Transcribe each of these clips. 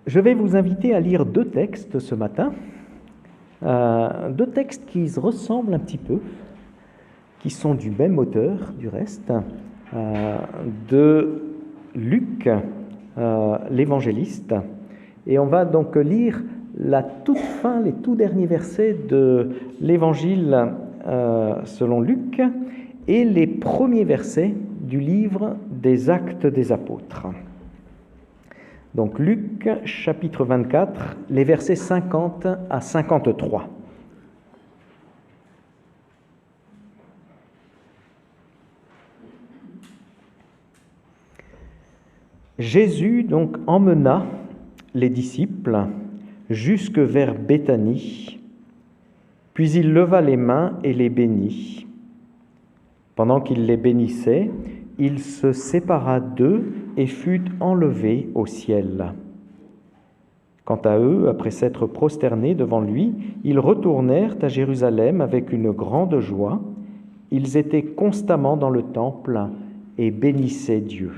Je vais vous inviter à lire deux textes ce matin, deux textes qui se ressemblent un petit peu, qui sont du même auteur du reste, de Luc, l'évangéliste. Et on va donc lire la toute fin, les tout derniers versets de l'évangile selon Luc et les premiers versets du livre des Actes des Apôtres. Donc Luc, chapitre 24, les versets 50 à 53. Jésus donc emmena les disciples jusque vers Béthanie, puis il leva les mains et les bénit. Pendant qu'il les bénissait, il se sépara d'eux et fut enlevé au ciel. Quant à eux, après s'être prosternés devant lui, ils retournèrent à Jérusalem avec une grande joie. Ils étaient constamment dans le temple et bénissaient Dieu.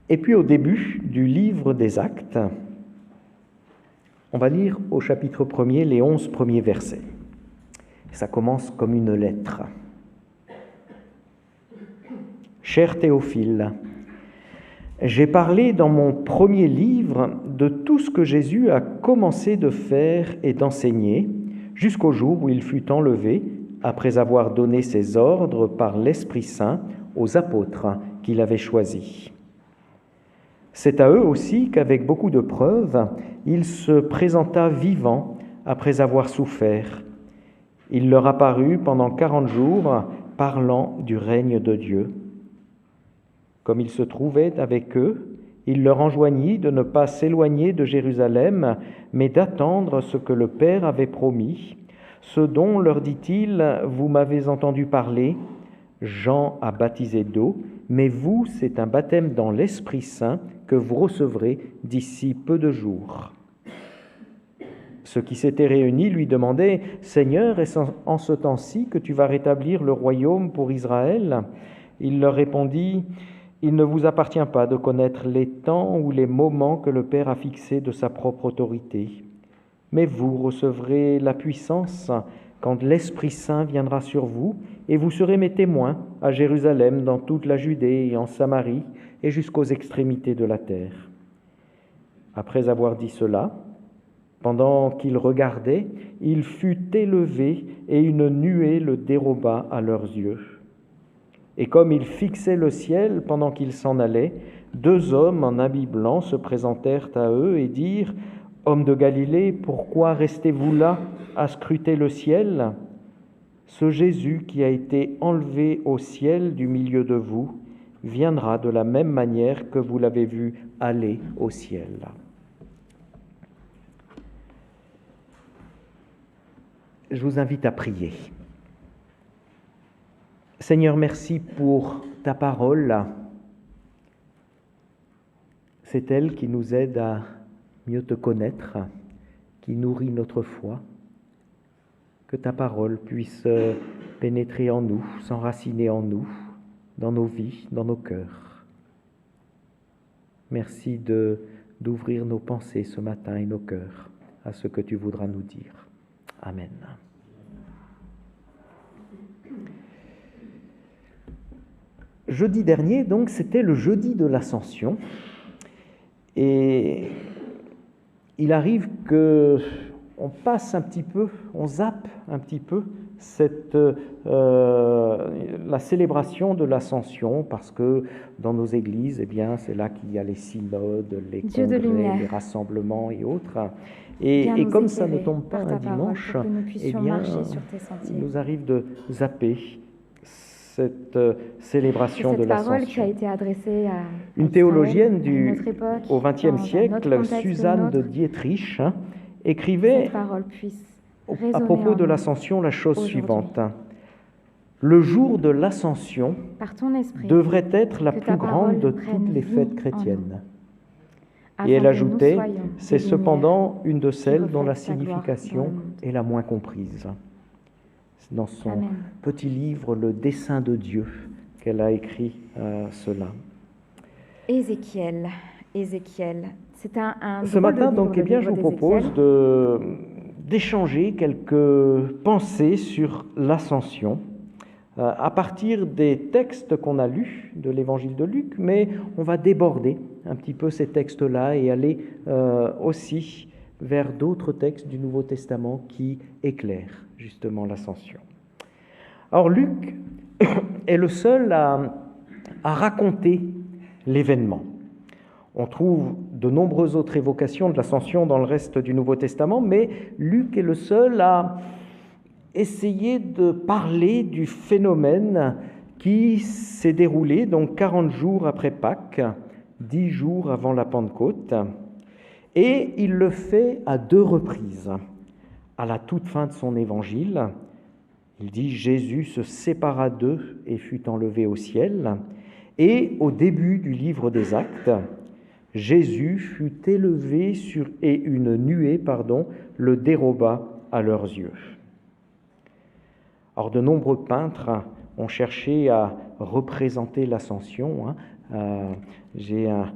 Et puis au début du livre des Actes, on va lire au chapitre 1er les 11 premiers versets. Ça commence comme une lettre. Cher Théophile, j'ai parlé dans mon premier livre de tout ce que Jésus a commencé de faire et d'enseigner jusqu'au jour où il fut enlevé après avoir donné ses ordres par l'Esprit Saint aux apôtres qu'il avait choisis. C'est à eux aussi qu'avec beaucoup de preuves, il se présenta vivant après avoir souffert. Il leur apparut pendant 40 jours, parlant du règne de Dieu. Comme il se trouvait avec eux, il leur enjoignit de ne pas s'éloigner de Jérusalem, mais d'attendre ce que le Père avait promis, ce dont, leur dit-il, vous m'avez entendu parler. Jean a baptisé d'eau, mais vous, c'est un baptême dans l'Esprit Saint que vous recevrez d'ici peu de jours. Ceux qui s'étaient réunis lui demandaient, « Seigneur, est-ce en ce temps-ci que tu vas rétablir le royaume pour Israël ?» Il leur répondit, « Il ne vous appartient pas de connaître les temps ou les moments que le Père a fixés de sa propre autorité. Mais vous recevrez la puissance quand l'Esprit Saint viendra sur vous, et vous serez mes témoins à Jérusalem, dans toute la Judée et en Samarie, et jusqu'aux extrémités de la terre. » Après avoir dit cela, pendant qu'il regardait, il fut élevé et une nuée le déroba à leurs yeux. Et comme il fixait le ciel pendant qu'il s'en allait, deux hommes en habit blanc se présentèrent à eux et dirent, « Hommes de Galilée, pourquoi restez-vous là à scruter le ciel ? Ce Jésus qui a été enlevé au ciel du milieu de vous viendra de la même manière que vous l'avez vu aller au ciel. » Je vous invite à prier. Seigneur, merci pour ta parole. C'est elle qui nous aide à mieux te connaître, qui nourrit notre foi. Que ta parole puisse pénétrer en nous, s'enraciner en nous, dans nos vies, dans nos cœurs. Merci d'ouvrir nos pensées ce matin et nos cœurs à ce que tu voudras nous dire. Amen. Jeudi dernier, donc, c'était le jeudi de l'Ascension. Et il arrive que on passe un petit peu, on zappe un petit peu la célébration de l'Ascension, parce que dans nos églises, eh bien, c'est là qu'il y a les synodes, les congrès, les rassemblements et autres. Et comme ça ne tombe pas un dimanche, eh bien, il nous arrive de zapper cette célébration de l'Ascension. Cette parole qui a été adressée à une théologienne au XXe siècle, Suzanne de Dietrich, écrivait à propos de l'Ascension la chose suivante. Le jour de l'Ascension devrait être la plus grande de toutes les fêtes chrétiennes. Et elle ajoutait, c'est cependant une de celles dont la signification est la moins comprise. Dans son petit livre, Le dessein de Dieu, qu'elle a écrit cela. Ézéchiel, c'est un Ce drôle de matin, livre, donc, le je livre vous propose d'Ézéchiel. d'échanger quelques pensées sur l'ascension à partir des textes qu'on a lus de l'évangile de Luc, mais on va déborder un petit peu ces textes-là et aller aussi vers d'autres textes du Nouveau Testament qui éclairent justement l'ascension. Alors Luc est le seul à raconter l'événement. On trouve de nombreuses autres évocations de l'ascension dans le reste du Nouveau Testament, mais Luc est le seul à essayer de parler du phénomène qui s'est déroulé donc 40 jours après Pâques, 10 jours avant la Pentecôte, et il le fait à 2 reprises. À la toute fin de son évangile, il dit « Jésus se sépara d'eux et fut enlevé au ciel », et au début du livre des Actes, Jésus fut élevé et une nuée, le déroba à leurs yeux. Or, de nombreux peintres ont cherché à représenter l'ascension. J'ai un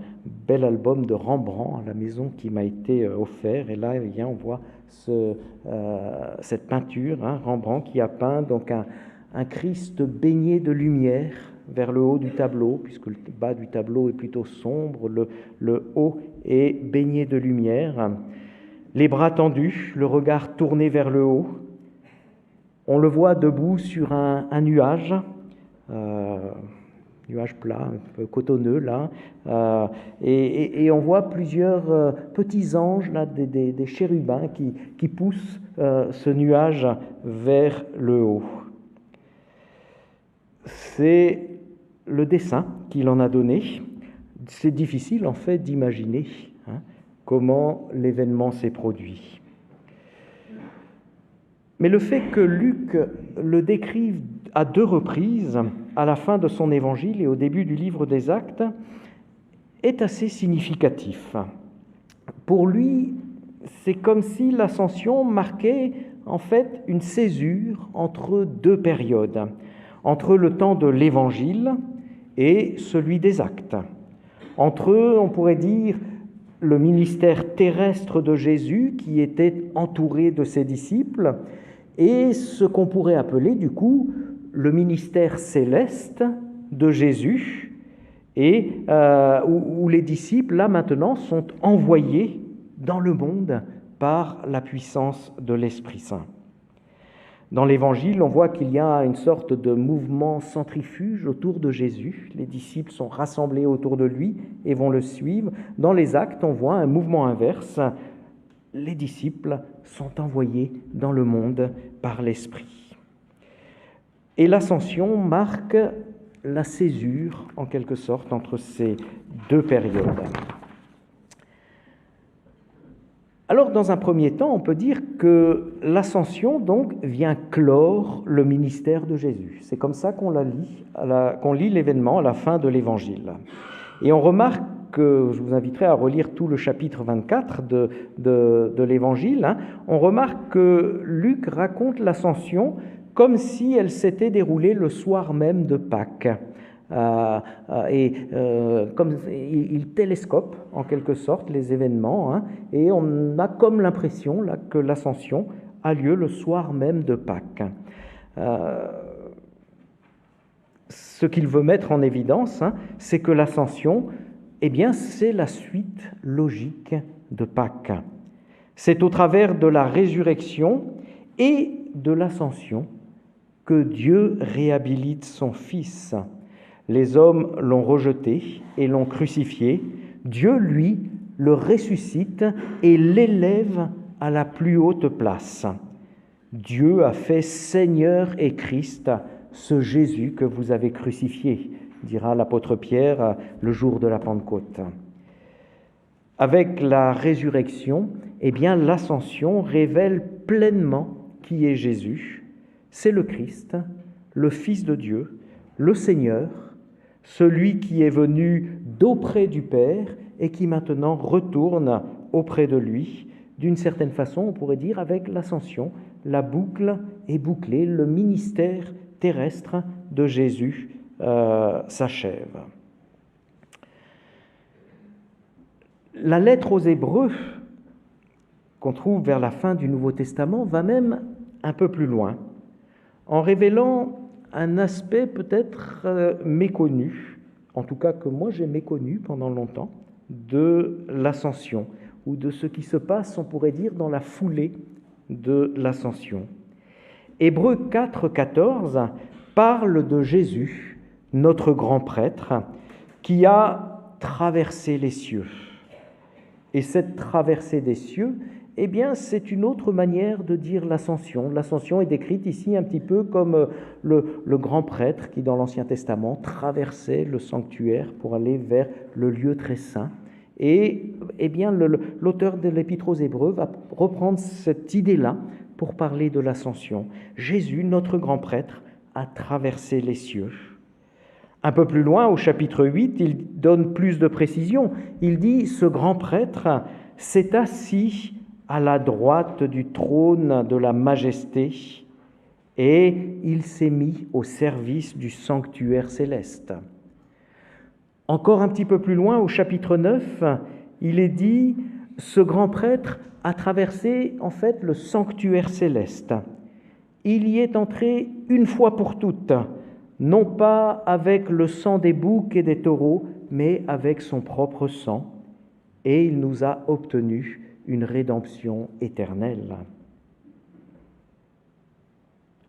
bel album de Rembrandt à la maison qui m'a été offert, et là, on voit cette peinture, Rembrandt qui a peint donc un Christ baigné de lumière vers le haut du tableau, puisque le bas du tableau est plutôt sombre, le haut est baigné de lumière, les bras tendus, le regard tourné vers le haut. On le voit debout sur un nuage, nuage plat, un peu cotonneux là, et on voit plusieurs petits anges, là, des chérubins qui poussent ce nuage vers le haut. C'est le dessin qu'il en a donné. C'est difficile en fait d'imaginer comment l'événement s'est produit. Mais le fait que Luc le décrive à 2 reprises, à la fin de son évangile et au début du livre des Actes, est assez significatif. Pour lui, c'est comme si l'ascension marquait en fait une césure entre 2 périodes, entre le temps de l'évangile et celui des Actes. Entre eux, on pourrait dire, le ministère terrestre de Jésus qui était entouré de ses disciples, et ce qu'on pourrait appeler du coup le ministère céleste de Jésus, et où les disciples, là maintenant, sont envoyés dans le monde par la puissance de l'Esprit Saint. Dans l'Évangile, on voit qu'il y a une sorte de mouvement centrifuge autour de Jésus. Les disciples sont rassemblés autour de lui et vont le suivre. Dans les Actes, on voit un mouvement inverse. Les disciples sont envoyés dans le monde par l'Esprit. Et l'ascension marque la césure, en quelque sorte, entre ces 2 périodes. Alors, dans un premier temps, on peut dire que l'ascension, donc, vient clore le ministère de Jésus. C'est comme ça qu'on lit l'événement à la fin de l'Évangile. Et on remarque que, je vous inviterai à relire tout le chapitre 24 de l'Évangile, on remarque que Luc raconte l'ascension comme si elle s'était déroulée le soir même de Pâques. Comme il télescope en quelque sorte les événements, et on a comme l'impression là, que l'ascension a lieu le soir même de Pâques. Ce qu'il veut mettre en évidence, c'est que l'ascension, eh bien, c'est la suite logique de Pâques. C'est au travers de la résurrection et de l'ascension que Dieu réhabilite son Fils. Les hommes l'ont rejeté et l'ont crucifié. Dieu, lui, le ressuscite et l'élève à la plus haute place. Dieu a fait Seigneur et Christ ce Jésus que vous avez crucifié, dira l'apôtre Pierre le jour de la Pentecôte. Avec la résurrection, eh bien, l'ascension révèle pleinement qui est Jésus. C'est le Christ, le Fils de Dieu, le Seigneur, celui qui est venu d'auprès du Père et qui maintenant retourne auprès de lui. D'une certaine façon, on pourrait dire, avec l'ascension, la boucle est bouclée, le ministère terrestre de Jésus s'achève. La lettre aux Hébreux, qu'on trouve vers la fin du Nouveau Testament, va même un peu plus loin, en révélant un aspect peut-être méconnu, en tout cas que moi j'ai méconnu pendant longtemps, de l'ascension, ou de ce qui se passe, on pourrait dire, dans la foulée de l'ascension. Hébreux 4, 14 parle de Jésus, notre grand prêtre, qui a traversé les cieux. Et cette traversée des cieux, eh bien, c'est une autre manière de dire l'ascension. L'ascension est décrite ici un petit peu comme le grand prêtre qui, dans l'Ancien Testament, traversait le sanctuaire pour aller vers le lieu très saint. Et eh bien, l'auteur de l'Épître aux Hébreux va reprendre cette idée-là pour parler de l'ascension. Jésus, notre grand prêtre, a traversé les cieux. Un peu plus loin, au chapitre 8, il donne plus de précision. Il dit « Ce grand prêtre s'est assis à la droite du trône de la majesté et il s'est mis au service du sanctuaire céleste. » Encore un petit peu plus loin, au chapitre 9, il est dit « Ce grand prêtre a traversé en fait le sanctuaire céleste. Il y est entré une fois pour toutes, non pas avec le sang des boucs et des taureaux, mais avec son propre sang, et il nous a obtenu une rédemption éternelle. »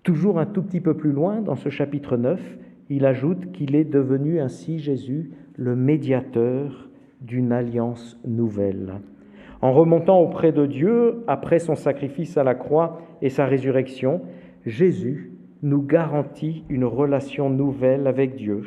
Toujours un tout petit peu plus loin, dans ce chapitre 9, il ajoute qu'il est devenu ainsi, Jésus, le médiateur d'une alliance nouvelle. En remontant auprès de Dieu, après son sacrifice à la croix et sa résurrection, Jésus nous garantit une relation nouvelle avec Dieu.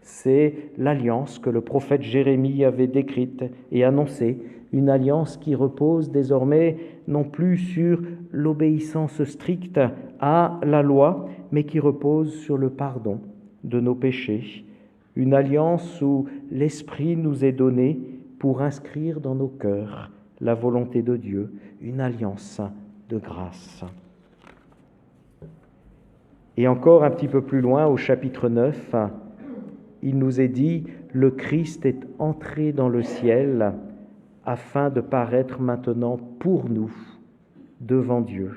C'est l'alliance que le prophète Jérémie avait décrite et annoncée, une alliance qui repose désormais non plus sur l'obéissance stricte à la loi, mais qui repose sur le pardon de nos péchés. Une alliance où l'Esprit nous est donné pour inscrire dans nos cœurs la volonté de Dieu, une alliance de grâce. Et encore un petit peu plus loin, au chapitre 9, il nous est dit « Le Christ est entré dans le ciel afin de paraître maintenant pour nous devant Dieu.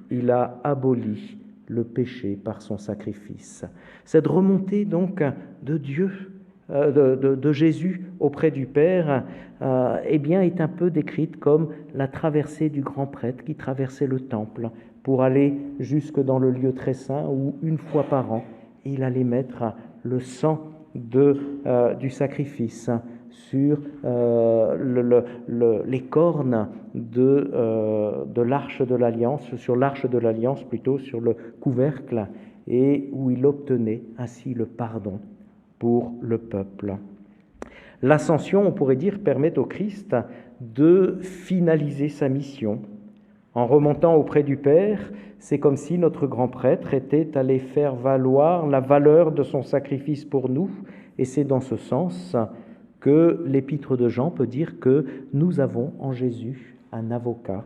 Il a aboli le péché par son sacrifice. » Cette remontée donc de Dieu, de Jésus auprès du Père, eh bien, est un peu décrite comme la traversée du grand prêtre qui traversait le temple pour aller jusque dans le lieu très saint où, une fois par an, il allait mettre le sang du sacrifice sur les cornes de l'arche de l'Alliance, sur l'arche de l'Alliance plutôt, sur le couvercle, et où il obtenait ainsi le pardon pour le peuple. L'ascension, on pourrait dire, permet au Christ de finaliser sa mission. En remontant auprès du Père, c'est comme si notre grand prêtre était allé faire valoir la valeur de son sacrifice pour nous, et c'est dans ce sens que l'Épître de Jean peut dire que nous avons en Jésus un avocat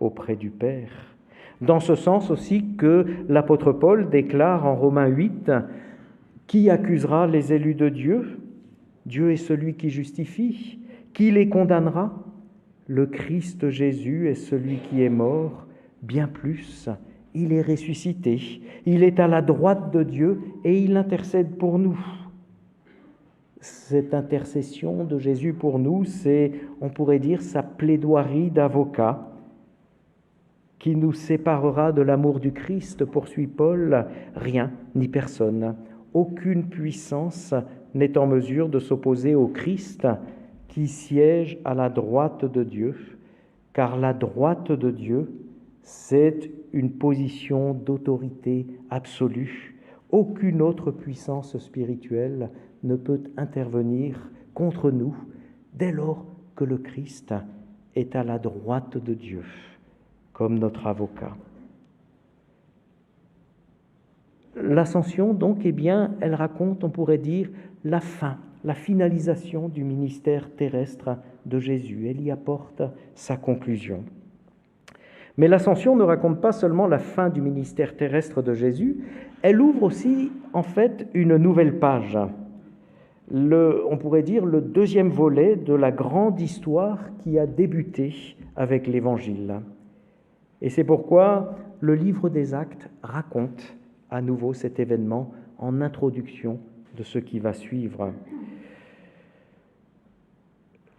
auprès du Père. Dans ce sens aussi que l'apôtre Paul déclare en Romains 8 « Qui accusera les élus de Dieu ? Dieu est celui qui justifie. Qui les condamnera ? Le Christ Jésus est celui qui est mort. Bien plus, il est ressuscité. Il est à la droite de Dieu et il intercède pour nous. » Cette intercession de Jésus pour nous, c'est, on pourrait dire, sa plaidoirie d'avocat qui nous séparera de l'amour du Christ, poursuit Paul, rien ni personne. Aucune puissance n'est en mesure de s'opposer au Christ qui siège à la droite de Dieu, car la droite de Dieu, c'est une position d'autorité absolue. Aucune autre puissance spirituelle ne peut intervenir contre nous dès lors que le Christ est à la droite de Dieu, comme notre avocat. L'ascension, donc, eh bien, elle raconte, on pourrait dire, la fin, la finalisation du ministère terrestre de Jésus. Elle y apporte sa conclusion. Mais l'ascension ne raconte pas seulement la fin du ministère terrestre de Jésus, elle ouvre aussi, en fait, une nouvelle page. on pourrait dire, le deuxième volet de la grande histoire qui a débuté avec l'Évangile. Et c'est pourquoi le livre des Actes raconte à nouveau cet événement en introduction de ce qui va suivre.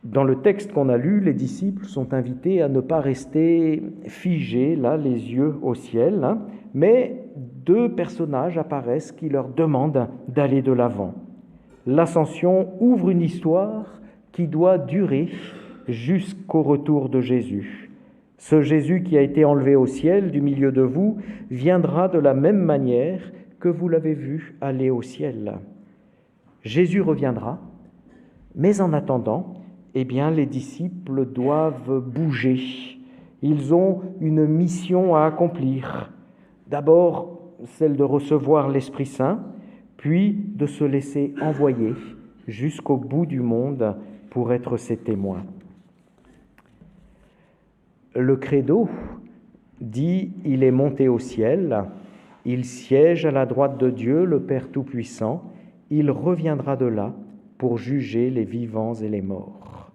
Dans le texte qu'on a lu, les disciples sont invités à ne pas rester figés, là, les yeux au ciel, mais deux personnages apparaissent qui leur demandent d'aller de l'avant. L'ascension ouvre une histoire qui doit durer jusqu'au retour de Jésus. Ce Jésus qui a été enlevé au ciel du milieu de vous viendra de la même manière que vous l'avez vu aller au ciel. Jésus reviendra, mais en attendant, les disciples doivent bouger. Ils ont une mission à accomplir. D'abord, celle de recevoir l'Esprit Saint, puis de se laisser envoyer jusqu'au bout du monde pour être ses témoins. Le credo dit « Il est monté au ciel, il siège à la droite de Dieu, le Père Tout-Puissant, il reviendra de là pour juger les vivants et les morts. »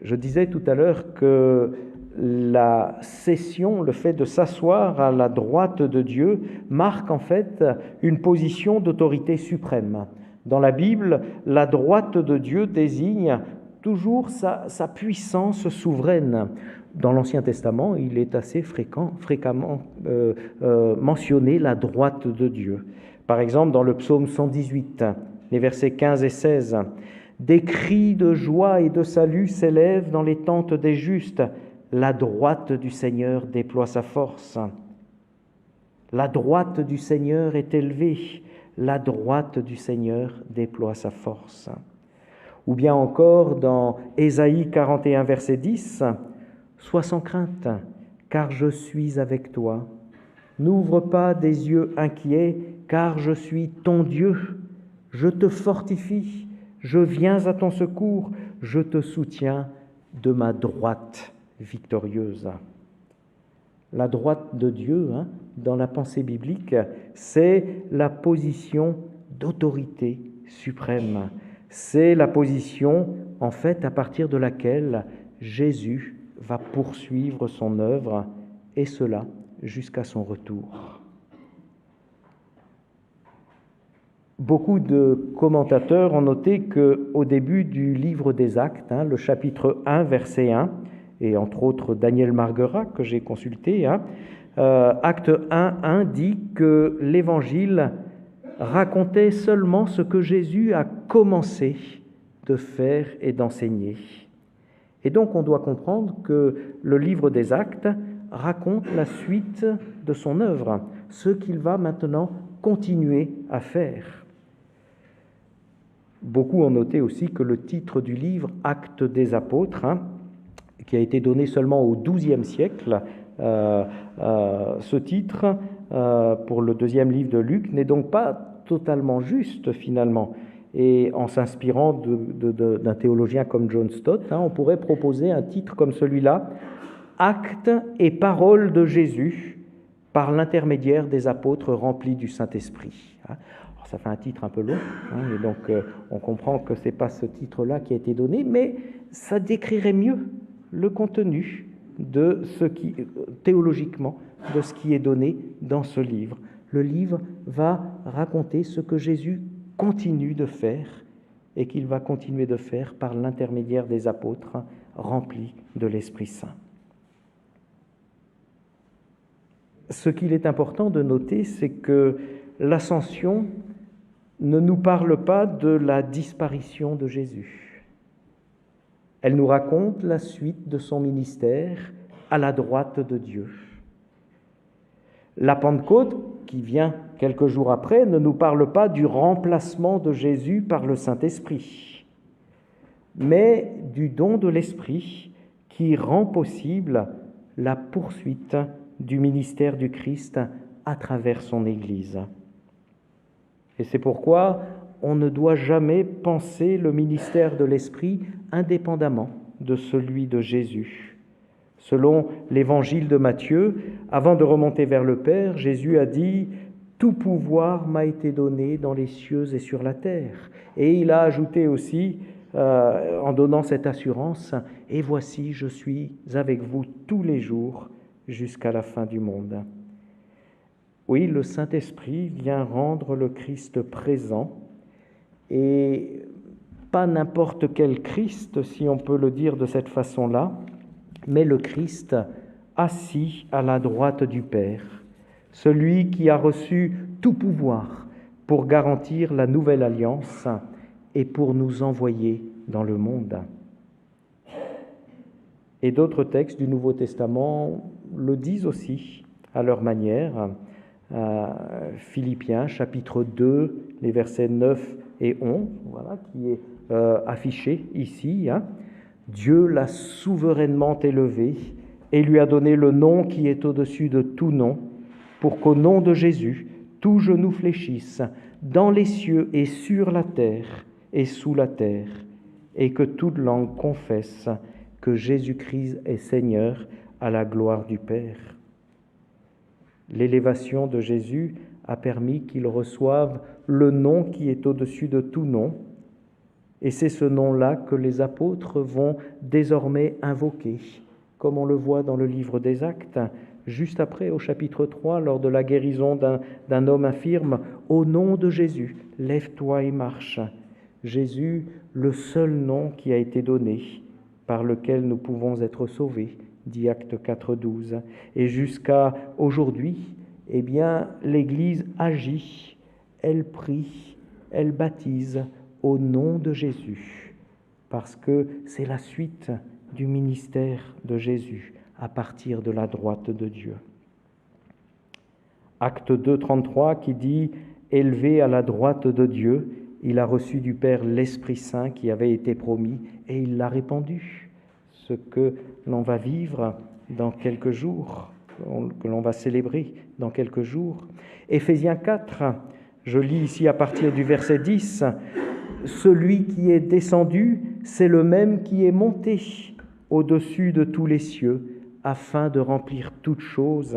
Je disais tout à l'heure que la cession, le fait de s'asseoir à la droite de Dieu, marque en fait une position d'autorité suprême. Dans la Bible, la droite de Dieu désigne toujours sa puissance souveraine. Dans l'Ancien Testament, il est assez fréquemment mentionné la droite de Dieu. Par exemple, dans le psaume 118, les versets 15 et 16, « Des cris de joie et de salut s'élèvent dans les tentes des justes. La droite du Seigneur déploie sa force. » La droite du Seigneur est élevée. La droite du Seigneur déploie sa force. Ou bien encore dans Ésaïe 41, verset 10, « Sois sans crainte, car je suis avec toi. N'ouvre pas des yeux inquiets, car je suis ton Dieu. Je te fortifie, je viens à ton secours, je te soutiens de ma droite victorieuse. » La droite de Dieu, dans la pensée biblique, c'est la position d'autorité suprême. C'est la position, en fait, à partir de laquelle Jésus va poursuivre son œuvre, et cela jusqu'à son retour. Beaucoup de commentateurs ont noté qu'au début du livre des Actes, le chapitre 1, verset 1, et entre autres Daniel Marguerat, que j'ai consulté, Acte 1 dit que l'Évangile racontait seulement ce que Jésus a commencé de faire et d'enseigner. Et donc on doit comprendre que le livre des Actes raconte la suite de son œuvre, ce qu'il va maintenant continuer à faire. Beaucoup ont noté aussi que le titre du livre, Actes des Apôtres, qui a été donné seulement au XIIe siècle, ce titre, pour le deuxième livre de Luc, n'est donc pas totalement juste finalement. Et en s'inspirant d'un théologien comme John Stott, on pourrait proposer un titre comme celui-là, « Actes et paroles de Jésus par l'intermédiaire des apôtres remplis du Saint-Esprit ». Alors, ça fait un titre un peu long, et donc on comprend que ce n'est pas ce titre-là qui a été donné, mais ça décrirait mieux le contenu de ce qui, théologiquement, de ce qui est donné dans ce livre. Le livre va raconter ce que Jésus continue de faire et qu'il va continuer de faire par l'intermédiaire des apôtres remplis de l'Esprit Saint. Ce qu'il est important de noter, c'est que l'ascension ne nous parle pas de la disparition de Jésus. Elle nous raconte la suite de son ministère à la droite de Dieu. La Pentecôte, qui vient quelques jours après, ne nous parle pas du remplacement de Jésus par le Saint-Esprit, mais du don de l'Esprit qui rend possible la poursuite du ministère du Christ à travers son Église. Et c'est pourquoi on ne doit jamais penser le ministère de l'Esprit indépendamment de celui de Jésus. Selon l'évangile de Matthieu, avant de remonter vers le Père, Jésus a dit « tout pouvoir m'a été donné dans les cieux et sur la terre. Et il a ajouté aussi, en donnant cette assurance, et voici, je suis avec vous tous les jours jusqu'à la fin du monde. Oui, le Saint-Esprit vient rendre le Christ présent, et pas n'importe quel Christ, si on peut le dire de cette façon-là, mais le Christ assis à la droite du Père, celui qui a reçu tout pouvoir pour garantir la nouvelle alliance et pour nous envoyer dans le monde. Et d'autres textes du Nouveau Testament le disent aussi à leur manière. Philippiens chapitre 2, les versets 9 et 11, voilà, qui est affiché ici. Dieu l'a souverainement élevé et lui a donné le nom qui est au-dessus de tout nom, pour qu'au nom de Jésus, tout genou fléchisse, dans les cieux et sur la terre et sous la terre, et que toute langue confesse que Jésus-Christ est Seigneur à la gloire du Père. L'élévation de Jésus a permis qu'il reçoive le nom qui est au-dessus de tout nom, et c'est ce nom-là que les apôtres vont désormais invoquer, comme on le voit dans le livre des Actes, juste après au chapitre 3, lors de la guérison d'un homme infirme, « Au nom de Jésus, lève-toi et marche ». Jésus, le seul nom qui a été donné, par lequel nous pouvons être sauvés, dit Acte 4, 12. Et jusqu'à aujourd'hui, eh bien, l'Église agit, elle prie, elle baptise au nom de Jésus, parce que c'est la suite du ministère de Jésus à partir de la droite de Dieu. Acte 2, 33 qui dit « Élevé à la droite de Dieu, il a reçu du Père l'Esprit Saint qui avait été promis et il l'a répandu ». Ce que l'on va vivre dans quelques jours, que l'on va célébrer dans quelques jours. Éphésiens 4, je lis ici à partir du verset 10, « Celui qui est descendu, c'est le même qui est monté au-dessus de tous les cieux, afin de remplir toutes choses.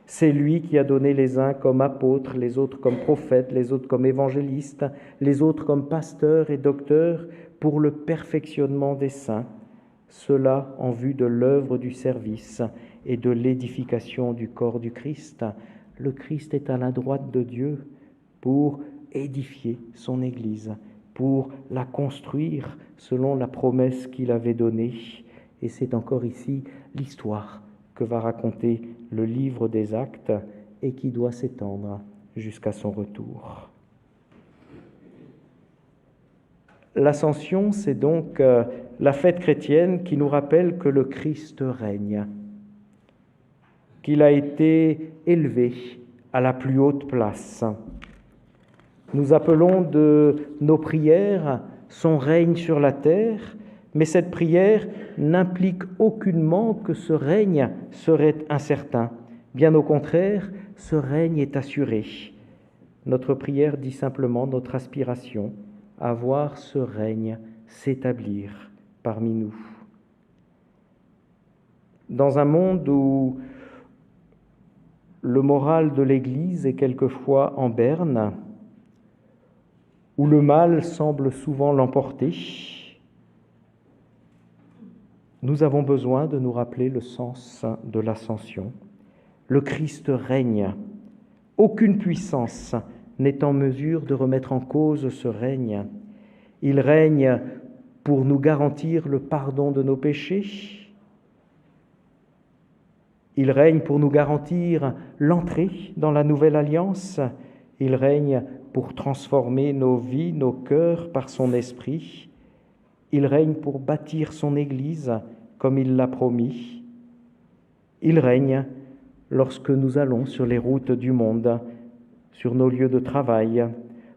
C'est lui qui a donné les uns comme apôtres, les autres comme prophètes, les autres comme évangélistes, les autres comme pasteurs et docteurs, pour le perfectionnement des saints, cela en vue de l'œuvre du service et de l'édification du corps du Christ. » Le Christ est à la droite de Dieu pour édifier son Église, pour la construire selon la promesse qu'il avait donnée. Et c'est encore ici l'histoire que va raconter le livre des Actes et qui doit s'étendre jusqu'à son retour. L'Ascension, c'est donc la fête chrétienne qui nous rappelle que le Christ règne, qu'il a été élevé à la plus haute place. Nous appelons de nos prières son règne sur la terre, mais cette prière n'implique aucunement que ce règne serait incertain. Bien au contraire, ce règne est assuré. Notre prière dit simplement notre aspiration à voir ce règne s'établir parmi nous. Dans un monde où le moral de l'Église est quelquefois en berne, où le mal semble souvent l'emporter, nous avons besoin de nous rappeler le sens de l'ascension. Le Christ règne. Aucune puissance n'est en mesure de remettre en cause ce règne. Il règne pour nous garantir le pardon de nos péchés. Il règne pour nous garantir l'entrée dans la nouvelle alliance. Il règne pour transformer nos vies, nos cœurs par son esprit. Il règne pour bâtir son Église comme il l'a promis. Il règne lorsque nous allons sur les routes du monde, sur nos lieux de travail,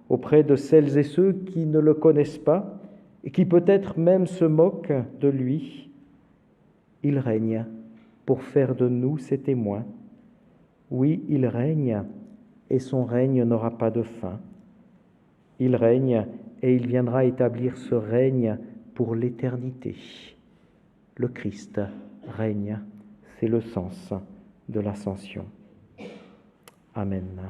auprès de celles et ceux qui ne le connaissent pas et qui peut-être même se moquent de lui. Il règne pour faire de nous ses témoins. Oui, il règne et son règne n'aura pas de fin. Il règne et il viendra établir ce règne pour l'éternité. Le Christ règne, c'est le sens de l'ascension. Amen.